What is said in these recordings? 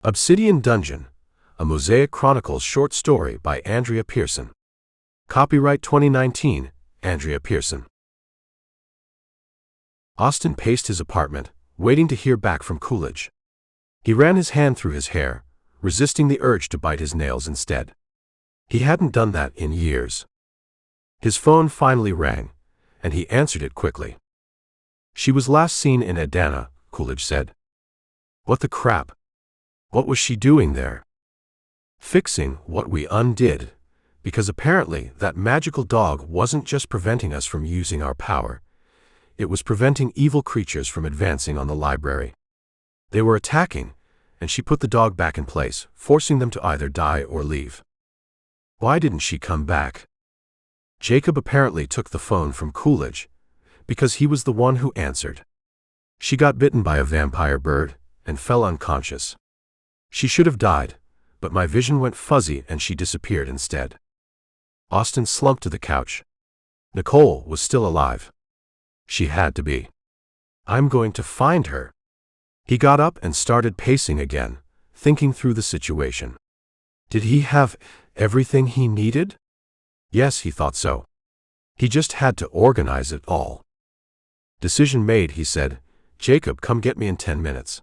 Obsidian Dungeon, a Mosaic Chronicles short story by Andrea Pearson. Copyright 2019, Andrea Pearson. Austin paced his apartment, waiting to hear back from Coolidge. He ran his hand through his hair, resisting the urge to bite his nails instead. He hadn't done that in years. His phone finally rang, and he answered it quickly. "She was last seen in Adana," Coolidge said. "What the crap? What was she doing there?" "Fixing what we undid, because apparently that magical dog wasn't just preventing us from using our power. It was preventing evil creatures from advancing on the library. They were attacking, and she put the dog back in place, forcing them to either die or leave." "Why didn't she come back?" Jacob apparently took the phone from Coolidge, because he was the one who answered. "She got bitten by a vampire bird and fell unconscious. She should have died, but my vision went fuzzy and she disappeared instead." Austin slumped to the couch. Nicole was still alive. She had to be. "I'm going to find her." He got up and started pacing again, thinking through the situation. Did he have everything he needed? Yes, he thought so. He just had to organize it all. "Decision made," he said. "Jacob, come get me in 10 minutes.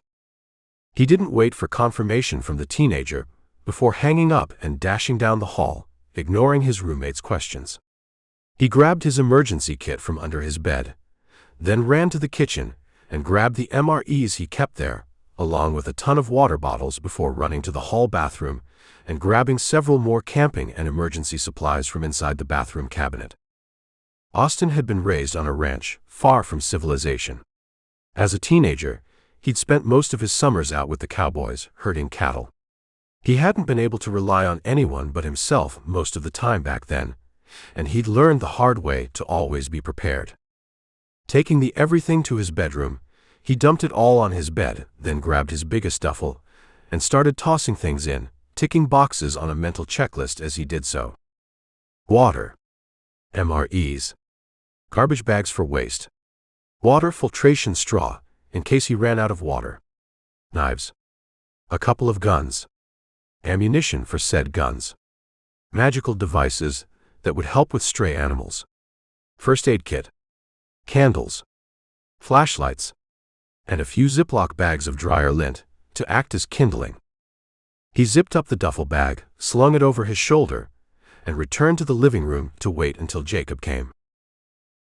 He didn't wait for confirmation from the teenager before hanging up and dashing down the hall, ignoring his roommate's questions. He grabbed his emergency kit from under his bed, then ran to the kitchen and grabbed the MREs he kept there, along with a ton of water bottles before running to the hall bathroom and grabbing several more camping and emergency supplies from inside the bathroom cabinet. Austin had been raised on a ranch, far from civilization. As a teenager, he'd spent most of his summers out with the cowboys, herding cattle. He hadn't been able to rely on anyone but himself most of the time back then, and he'd learned the hard way to always be prepared. Taking the everything to his bedroom, he dumped it all on his bed, then grabbed his biggest duffel and started tossing things in, ticking boxes on a mental checklist as he did so. Water. MREs. Garbage bags for waste. Water filtration straw, in case he ran out of water. Knives. A couple of guns. Ammunition for said guns. Magical devices that would help with stray animals. First aid kit. Candles. Flashlights. And a few Ziploc bags of dryer lint to act as kindling. He zipped up the duffel bag, slung it over his shoulder, and returned to the living room to wait until Jacob came.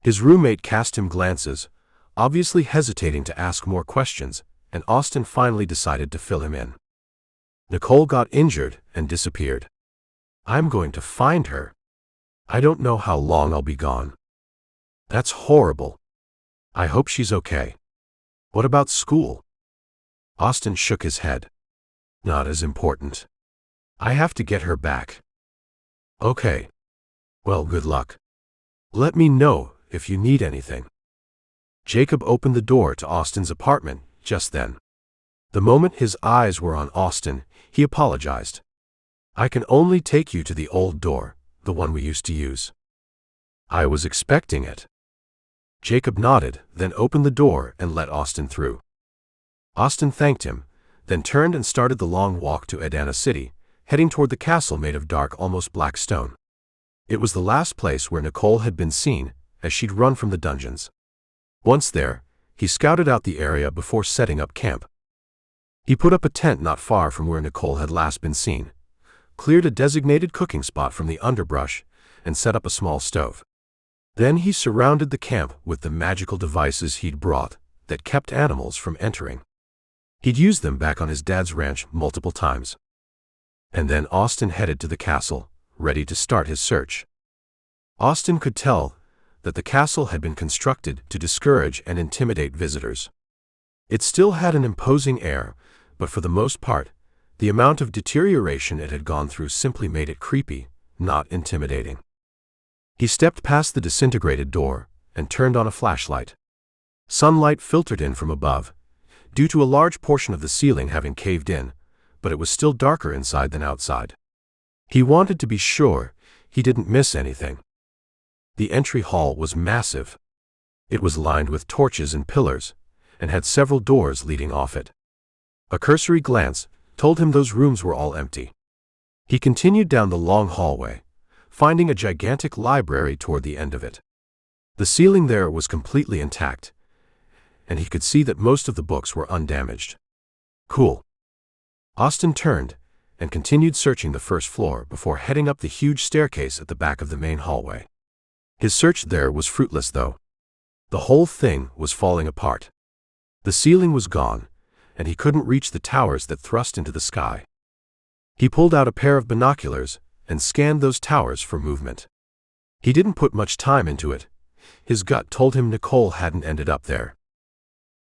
His roommate cast him glances, obviously hesitating to ask more questions, and Austin finally decided to fill him in. "Nicole got injured and disappeared. I'm going to find her. I don't know how long I'll be gone. That's horrible. I hope she's okay. What about school?" Austin shook his head. "Not as important. I have to get her back." "Okay. Well, good luck. Let me know if you need anything." Jacob opened the door to Austin's apartment just then. The moment his eyes were on Austin, he apologized. "I can only take you to the old door, the one we used to use." "I was expecting it." Jacob nodded, then opened the door and let Austin through. Austin thanked him, then turned and started the long walk to Adana City, heading toward the castle made of dark, almost black stone. It was the last place where Nicole had been seen, as she'd run from the dungeons. Once there, he scouted out the area before setting up camp. He put up a tent not far from where Nicole had last been seen, cleared a designated cooking spot from the underbrush, and set up a small stove. Then he surrounded the camp with the magical devices he'd brought that kept animals from entering. He'd used them back on his dad's ranch multiple times. And then Austin headed to the castle, ready to start his search. Austin could tell that the castle had been constructed to discourage and intimidate visitors. It still had an imposing air, but for the most part, the amount of deterioration it had gone through simply made it creepy, not intimidating. He stepped past the disintegrated door and turned on a flashlight. Sunlight filtered in from above, due to a large portion of the ceiling having caved in, but it was still darker inside than outside. He wanted to be sure he didn't miss anything. The entry hall was massive. It was lined with torches and pillars, and had several doors leading off it. A cursory glance told him those rooms were all empty. He continued down the long hallway, finding a gigantic library toward the end of it. The ceiling there was completely intact, and he could see that most of the books were undamaged. Cool. Austin turned and continued searching the first floor before heading up the huge staircase at the back of the main hallway. His search there was fruitless, though. The whole thing was falling apart. The ceiling was gone, and he couldn't reach the towers that thrust into the sky. He pulled out a pair of binoculars and scanned those towers for movement. He didn't put much time into it. His gut told him Nicole hadn't ended up there.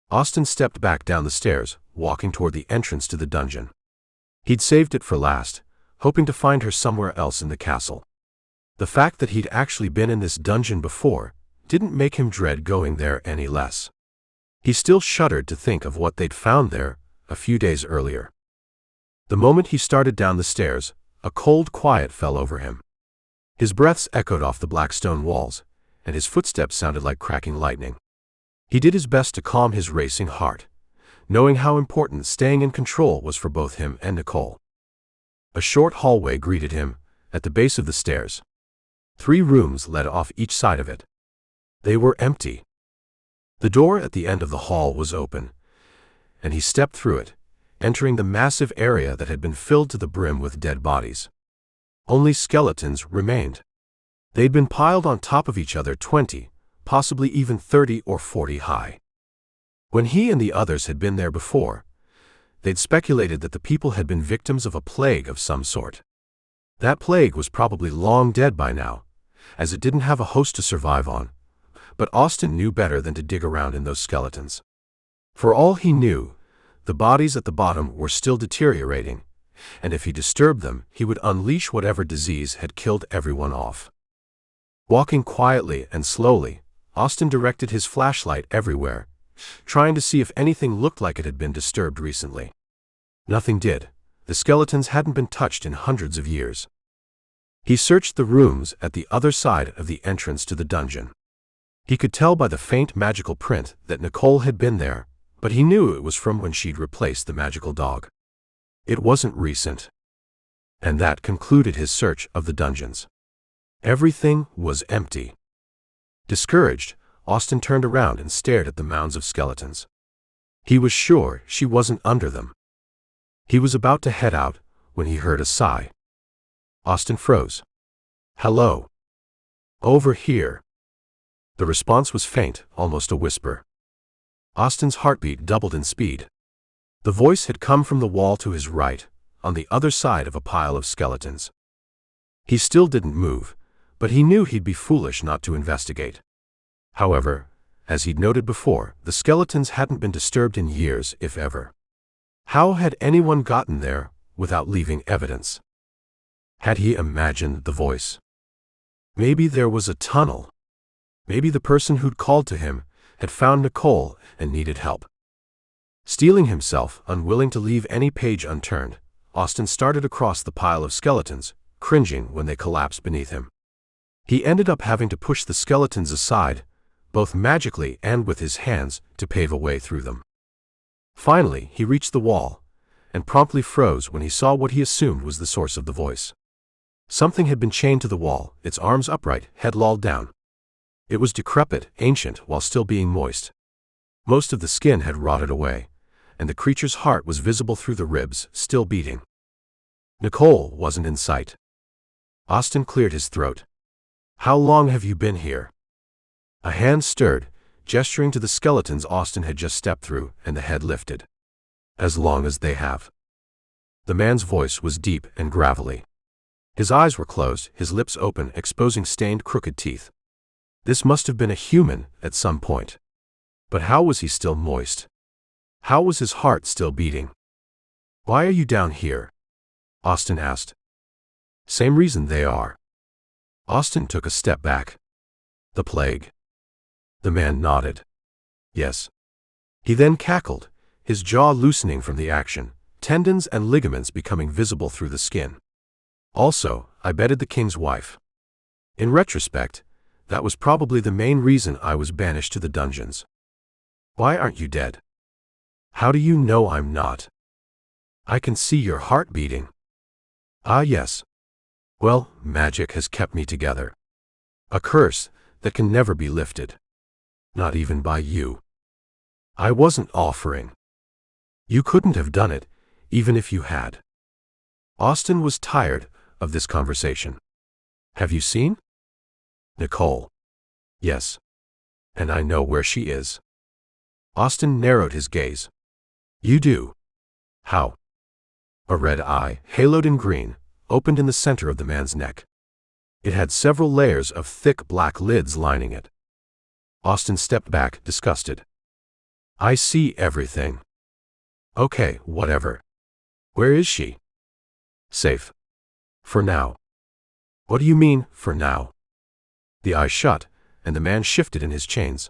Austin stepped back down the stairs, walking toward the entrance to the dungeon. He'd saved it for last, hoping to find her somewhere else in the castle. The fact that he'd actually been in this dungeon before didn't make him dread going there any less. He still shuddered to think of what they'd found there a few days earlier. The moment he started down the stairs, a cold quiet fell over him. His breaths echoed off the black stone walls, and his footsteps sounded like cracking lightning. He did his best to calm his racing heart, knowing how important staying in control was for both him and Nicole. A short hallway greeted him at the base of the stairs. 3 rooms led off each side of it. They were empty. The door at the end of the hall was open, and he stepped through it, entering the massive area that had been filled to the brim with dead bodies. Only skeletons remained. They'd been piled on top of each other 20, possibly even 30 or 40 high. When he and the others had been there before, they'd speculated that the people had been victims of a plague of some sort. That plague was probably long dead by now, as it didn't have a host to survive on, but Austin knew better than to dig around in those skeletons. For all he knew, the bodies at the bottom were still deteriorating, and if he disturbed them, he would unleash whatever disease had killed everyone off. Walking quietly and slowly, Austin directed his flashlight everywhere, trying to see if anything looked like it had been disturbed recently. Nothing did. The skeletons hadn't been touched in hundreds of years. He searched the rooms at the other side of the entrance to the dungeon. He could tell by the faint magical print that Nicole had been there, but he knew it was from when she'd replaced the magical dog. It wasn't recent. And that concluded his search of the dungeons. Everything was empty. Discouraged, Austin turned around and stared at the mounds of skeletons. He was sure she wasn't under them. He was about to head out when he heard a sigh. Austin froze. "Hello. Over here." The response was faint, almost a whisper. Austin's heartbeat doubled in speed. The voice had come from the wall to his right, on the other side of a pile of skeletons. He still didn't move, but he knew he'd be foolish not to investigate. However, as he'd noted before, the skeletons hadn't been disturbed in years, if ever. How had anyone gotten there without leaving evidence? Had he imagined the voice? Maybe there was a tunnel. Maybe the person who'd called to him had found Nicole and needed help. Steeling himself, unwilling to leave any page unturned, Austin started across the pile of skeletons, cringing when they collapsed beneath him. He ended up having to push the skeletons aside, both magically and with his hands, to pave a way through them. Finally, he reached the wall, and promptly froze when he saw what he assumed was the source of the voice. Something had been chained to the wall, its arms upright, head lolled down. It was decrepit, ancient, while still being moist. Most of the skin had rotted away, and the creature's heart was visible through the ribs, still beating. Nicole wasn't in sight. Austin cleared his throat. "How long have you been here?" A hand stirred, gesturing to the skeletons Austin had just stepped through, and the head lifted. "As long as they have." The man's voice was deep and gravelly. His eyes were closed, his lips open, exposing stained, crooked teeth. This must have been a human at some point. But how was he still moist? How was his heart still beating? "Why are you down here?" Austin asked. "Same reason they are." Austin took a step back. "The plague?" The man nodded. "Yes." He then cackled, his jaw loosening from the action, tendons and ligaments becoming visible through the skin. "Also, I bedded the king's wife. In retrospect, that was probably the main reason I was banished to the dungeons." "Why aren't you dead?" "How do you know I'm not?" I can see your heart beating. Ah, yes. Well, magic has kept me together. A curse that can never be lifted. Not even by you. I wasn't offering. You couldn't have done it, even if you had. Austin was tired of this conversation. Have you seen? Nicole. Yes. And I know where she is. Austin narrowed his gaze. You do? How? A red eye, haloed in green, opened in the center of the man's neck. It had several layers of thick black lids lining it. Austin stepped back, disgusted. I see everything. Okay, whatever. Where is she? Safe. For now. What do you mean, for now? The eye shut, and the man shifted in his chains.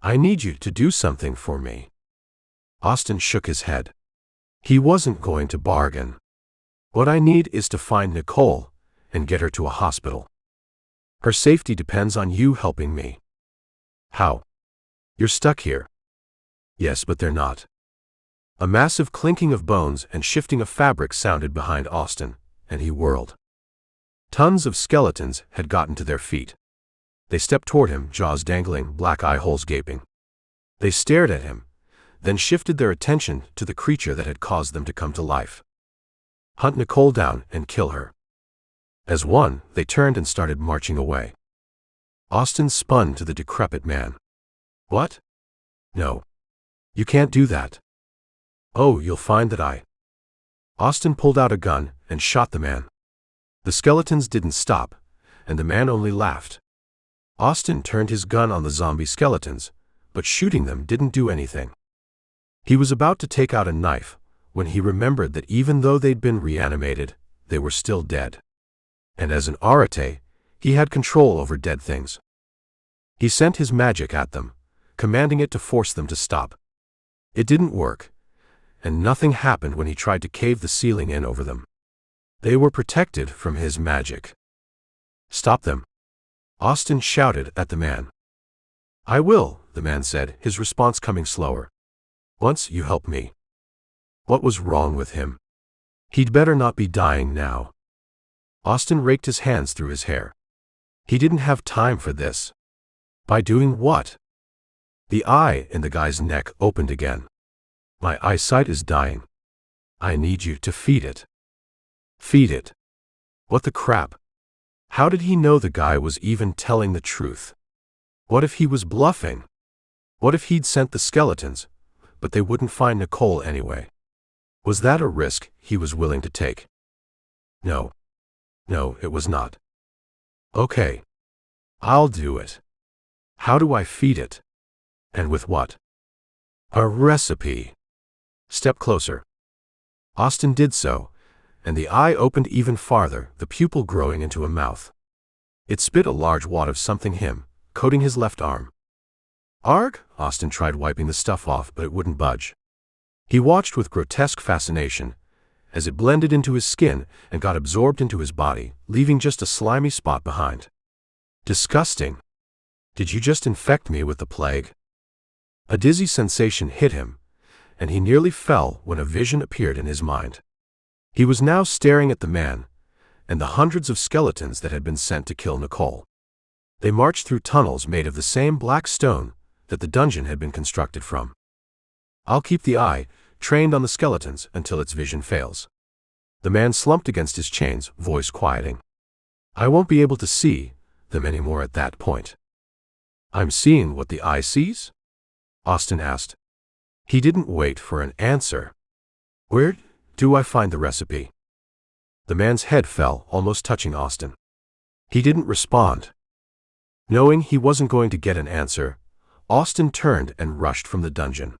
I need you to do something for me. Austin shook his head. He wasn't going to bargain. What I need is to find Nicole and get her to a hospital. Her safety depends on you helping me. How? You're stuck here. Yes, but they're not. A massive clinking of bones and shifting of fabric sounded behind Austin, and he whirled. Tons of skeletons had gotten to their feet. They stepped toward him, jaws dangling, black eye holes gaping. They stared at him, then shifted their attention to the creature that had caused them to come to life. Hunt Nicole down and kill her. As one, they turned and started marching away. Austin spun to the decrepit man. What? No. You can't do that. Oh, you'll find that I. Austin pulled out a gun and shot the man. The skeletons didn't stop, and the man only laughed. Austin turned his gun on the zombie skeletons, but shooting them didn't do anything. He was about to take out a knife when he remembered that even though they'd been reanimated, they were still dead. And as an arate, he had control over dead things. He sent his magic at them, commanding it to force them to stop. It didn't work, and nothing happened when he tried to cave the ceiling in over them. They were protected from his magic. Stop them. Austin shouted at the man. I will, the man said, his response coming slower. Once you help me. What was wrong with him? He'd better not be dying now. Austin raked his hands through his hair. He didn't have time for this. By doing what? The eye in the guy's neck opened again. My eyesight is dying. I need you to feed it. Feed it. What the crap? How did he know the guy was even telling the truth? What if he was bluffing? What if he'd sent the skeletons, but they wouldn't find Nicole anyway? Was that a risk he was willing to take? No. No, it was not. Okay. I'll do it. How do I feed it? And with what? A recipe. Step closer. Austin did so, and the eye opened even farther, the pupil growing into a mouth. It spit a large wad of something coating his left arm. Arg! Austin tried wiping the stuff off, but it wouldn't budge. He watched with grotesque fascination as it blended into his skin and got absorbed into his body, leaving just a slimy spot behind. Disgusting. Did you just infect me with the plague? A dizzy sensation hit him, and he nearly fell when a vision appeared in his mind. He was now staring at the man and the hundreds of skeletons that had been sent to kill Nicole. They marched through tunnels made of the same black stone that the dungeon had been constructed from. I'll keep the eye trained on the skeletons until its vision fails. The man slumped against his chains, voice quieting. I won't be able to see them anymore at that point. I'm seeing what the eye sees? Austin asked. He didn't wait for an answer. Where do I find the recipe? The man's head fell, almost touching Austin. He didn't respond. Knowing he wasn't going to get an answer, Austin turned and rushed from the dungeon.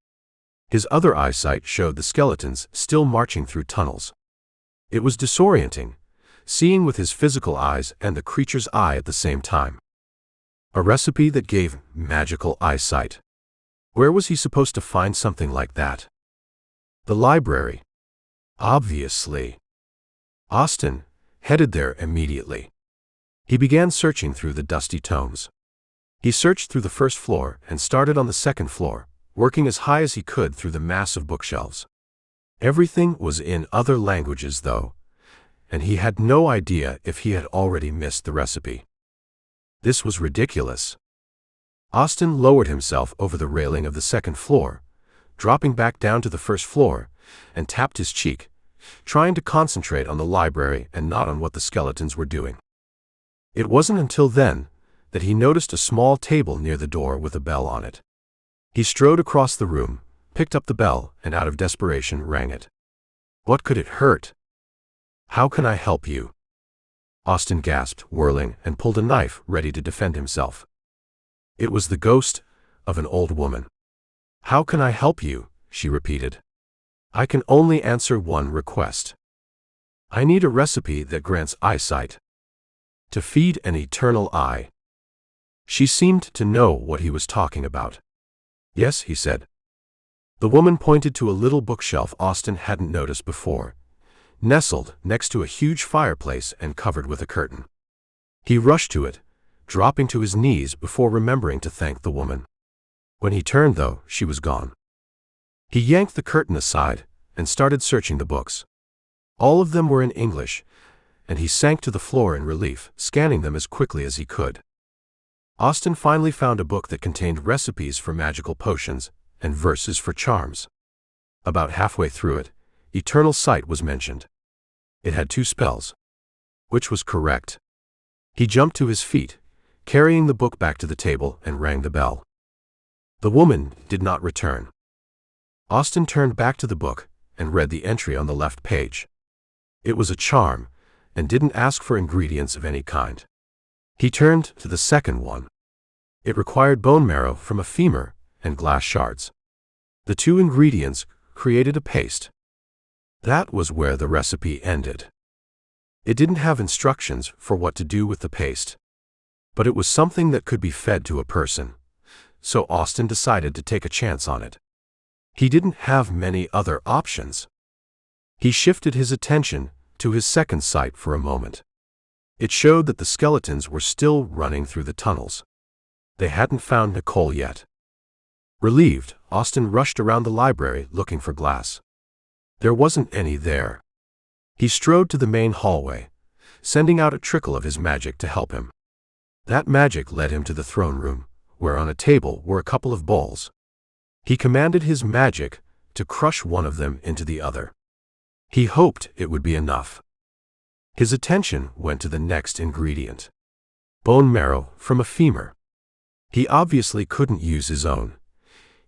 His other eyesight showed the skeletons still marching through tunnels. It was disorienting, seeing with his physical eyes and the creature's eye at the same time. A recipe that gave magical eyesight. Where was he supposed to find something like that? The library. Obviously. Austin headed there immediately. He began searching through the dusty tomes. He searched through the first floor and started on the second floor, working as high as he could through the massive bookshelves. Everything was in other languages, though, and he had no idea if he had already missed the recipe. This was ridiculous. Austin lowered himself over the railing of the second floor, dropping back down to the first floor, and tapped his cheek, trying to concentrate on the library and not on what the skeletons were doing. It wasn't until then that he noticed a small table near the door with a bell on it. He strode across the room, picked up the bell, and out of desperation rang it. What could it hurt? "How can I help you?" Austin gasped, whirling, and pulled a knife, ready to defend himself. It was the ghost of an old woman. "How can I help you?" she repeated. "I can only answer one request. I need a recipe that grants eyesight to feed an eternal eye." She seemed to know what he was talking about. "Yes," he said. The woman pointed to a little bookshelf Austin hadn't noticed before, nestled next to a huge fireplace and covered with a curtain. He rushed to it, dropping to his knees before remembering to thank the woman. When he turned, though, she was gone. He yanked the curtain aside and started searching the books. All of them were in English, and he sank to the floor in relief, scanning them as quickly as he could. Austin finally found a book that contained recipes for magical potions and verses for charms. About halfway through it, eternal sight was mentioned. It had 2 spells. Which was correct? He jumped to his feet, carrying the book back to the table, and rang the bell. The woman did not return. Austin turned back to the book and read the entry on the left page. It was a charm, and didn't ask for ingredients of any kind. He turned to the second one. It required bone marrow from a femur and glass shards. The 2 ingredients created a paste. That was where the recipe ended. It didn't have instructions for what to do with the paste, but it was something that could be fed to a person, so Austin decided to take a chance on it. He didn't have many other options. He shifted his attention to his second sight for a moment. It showed that the skeletons were still running through the tunnels. They hadn't found Nicole yet. Relieved, Austin rushed around the library looking for glass. There wasn't any there. He strode to the main hallway, sending out a trickle of his magic to help him. That magic led him to the throne room, where on a table were a couple of bowls. He commanded his magic to crush one of them into the other. He hoped it would be enough. His attention went to the next ingredient. Bone marrow from a femur. He obviously couldn't use his own.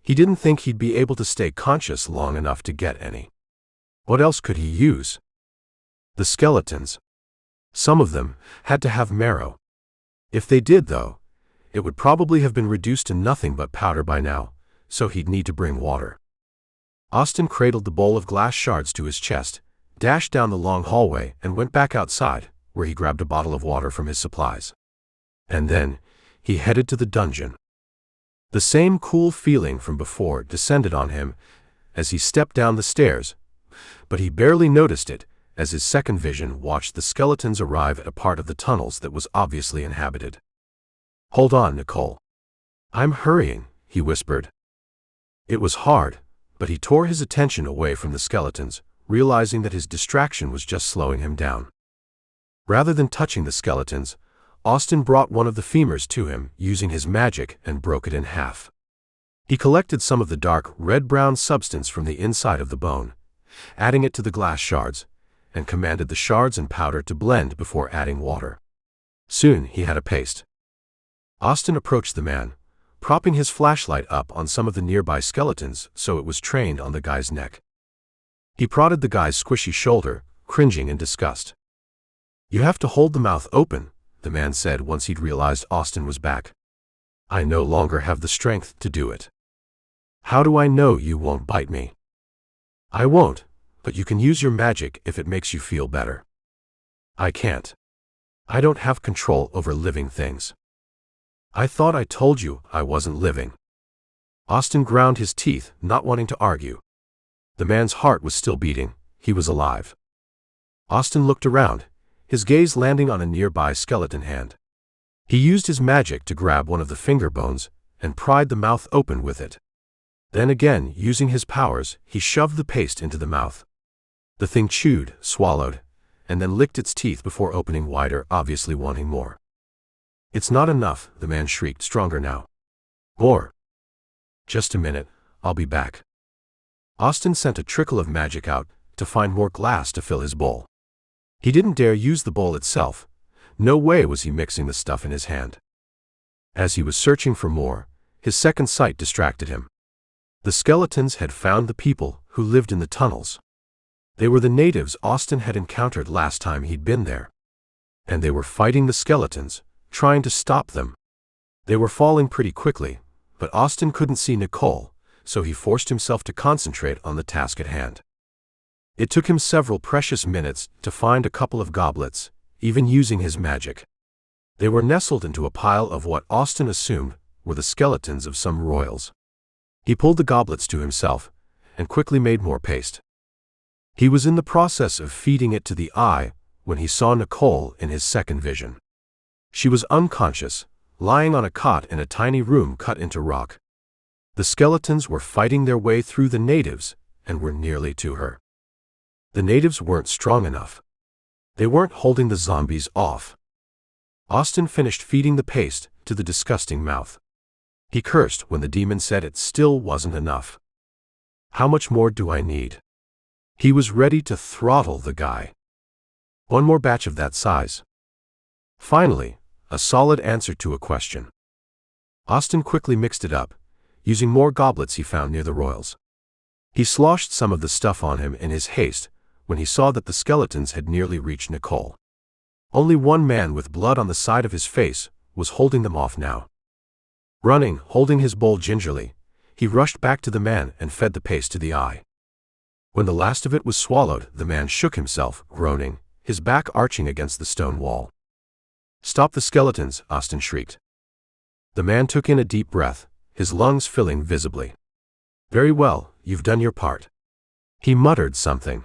He didn't think he'd be able to stay conscious long enough to get any. What else could he use? The skeletons. Some of them had to have marrow. If they did, though, it would probably have been reduced to nothing but powder by now, so he'd need to bring water. Austin cradled the bowl of glass shards to his chest, dashed down the long hallway, and went back outside, where he grabbed a bottle of water from his supplies. And then he headed to the dungeon. The same cool feeling from before descended on him as he stepped down the stairs, but he barely noticed it as his second vision watched the skeletons arrive at a part of the tunnels that was obviously inhabited. "Hold on, Nicole. I'm hurrying," he whispered. It was hard, but he tore his attention away from the skeletons, realizing that his distraction was just slowing him down. Rather than touching the skeletons, Austin brought one of the femurs to him using his magic and broke it in half. He collected some of the dark red-brown substance from the inside of the bone, adding it to the glass shards, and commanded the shards and powder to blend before adding water. Soon he had a paste. Austin approached the man, propping his flashlight up on some of the nearby skeletons so it was trained on the guy's neck. He prodded the guy's squishy shoulder, cringing in disgust. "You have to hold the mouth open," the man said once he'd realized Austin was back. "I no longer have the strength to do it." "How do I know you won't bite me?" "I won't, but you can use your magic if it makes you feel better." "I can't. I don't have control over living things." "I thought I told you I wasn't living." Austin ground his teeth, not wanting to argue. The man's heart was still beating. He was alive. Austin looked around, his gaze landing on a nearby skeleton hand. He used his magic to grab one of the finger bones and pried the mouth open with it. Then again, using his powers, he shoved the paste into the mouth. The thing chewed, swallowed, and then licked its teeth before opening wider, obviously wanting more. "It's not enough," the man shrieked, stronger now. "More." "Just a minute, I'll be back." Austin sent a trickle of magic out to find more glass to fill his bowl. He didn't dare use the bowl itself. No way was he mixing the stuff in his hand. As he was searching for more, his second sight distracted him. The skeletons had found the people who lived in the tunnels. They were the natives Austin had encountered last time he'd been there. And they were fighting the skeletons, trying to stop them. They were falling pretty quickly, but Austin couldn't see Nicole, so he forced himself to concentrate on the task at hand. It took him several precious minutes to find a couple of goblets, even using his magic. They were nestled into a pile of what Austin assumed were the skeletons of some royals. He pulled the goblets to himself and quickly made more paste. He was in the process of feeding it to the eye when he saw Nicole in his second vision. She was unconscious, lying on a cot in a tiny room cut into rock. The skeletons were fighting their way through the natives and were nearly to her. The natives weren't strong enough. They weren't holding the zombies off. Austin finished feeding the paste to the disgusting mouth. He cursed when the demon said it still wasn't enough. "How much more do I need?" He was ready to throttle the guy. "One more batch of that size." Finally, a solid answer to a question. Austin quickly mixed it up, using more goblets he found near the royals. He sloshed some of the stuff on him in his haste when he saw that the skeletons had nearly reached Nicole. Only one man with blood on the side of his face was holding them off now. Running, holding his bowl gingerly, he rushed back to the man and fed the paste to the eye. When the last of it was swallowed, the man shook himself, groaning, his back arching against the stone wall. "Stop the skeletons," Austin shrieked. The man took in a deep breath, his lungs filling visibly. "Very well, you've done your part." He muttered something.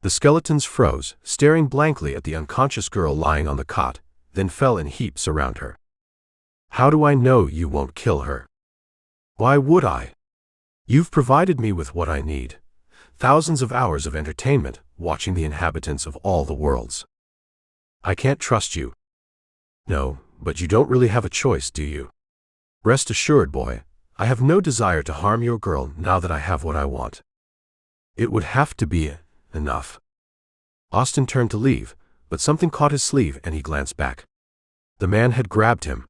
The skeletons froze, staring blankly at the unconscious girl lying on the cot, then fell in heaps around her. "How do I know you won't kill her?" "Why would I? You've provided me with what I need. Thousands of hours of entertainment, watching the inhabitants of all the worlds. I can't trust you." "No, but you don't really have a choice, do you?" "Rest assured, boy, I have no desire to harm your girl now that I have what I want. It would have to be enough." Austin turned to leave, but something caught his sleeve and he glanced back. The man had grabbed him.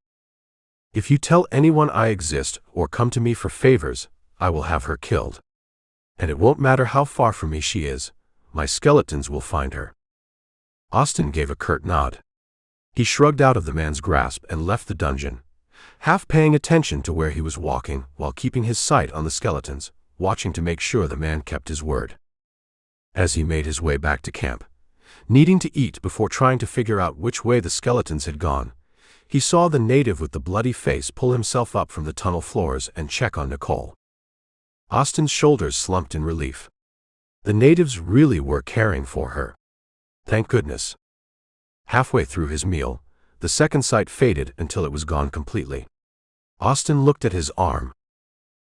"If you tell anyone I exist or come to me for favors, I will have her killed. And it won't matter how far from me she is, my skeletons will find her." Austin gave a curt nod. He shrugged out of the man's grasp and left the dungeon, half paying attention to where he was walking while keeping his sight on the skeletons, watching to make sure the man kept his word. As he made his way back to camp, needing to eat before trying to figure out which way the skeletons had gone, he saw the native with the bloody face pull himself up from the tunnel floors and check on Nicole. Austin's shoulders slumped in relief. The natives really were caring for her. Thank goodness. Halfway through his meal, the second sight faded until it was gone completely. Austin looked at his arm.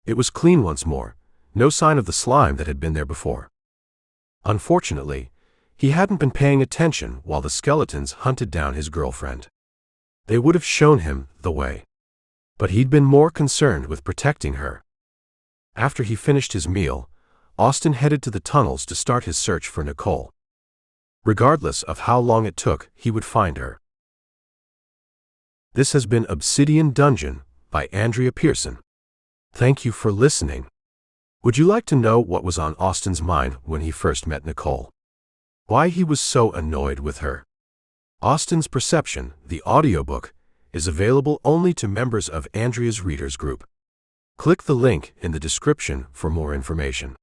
It was clean once more, no sign of the slime that had been there before. Unfortunately, he hadn't been paying attention while the skeletons hunted down his girlfriend. They would have shown him the way. But he'd been more concerned with protecting her. After he finished his meal, Austin headed to the tunnels to start his search for Nicole. Regardless of how long it took, he would find her. This has been Obsidian Dungeon by Andrea Pearson. Thank you for listening. Would you like to know what was on Austin's mind when he first met Nicole? Why he was so annoyed with her? Austin's Perception, the audiobook, is available only to members of Andrea's Readers Group. Click the link in the description for more information.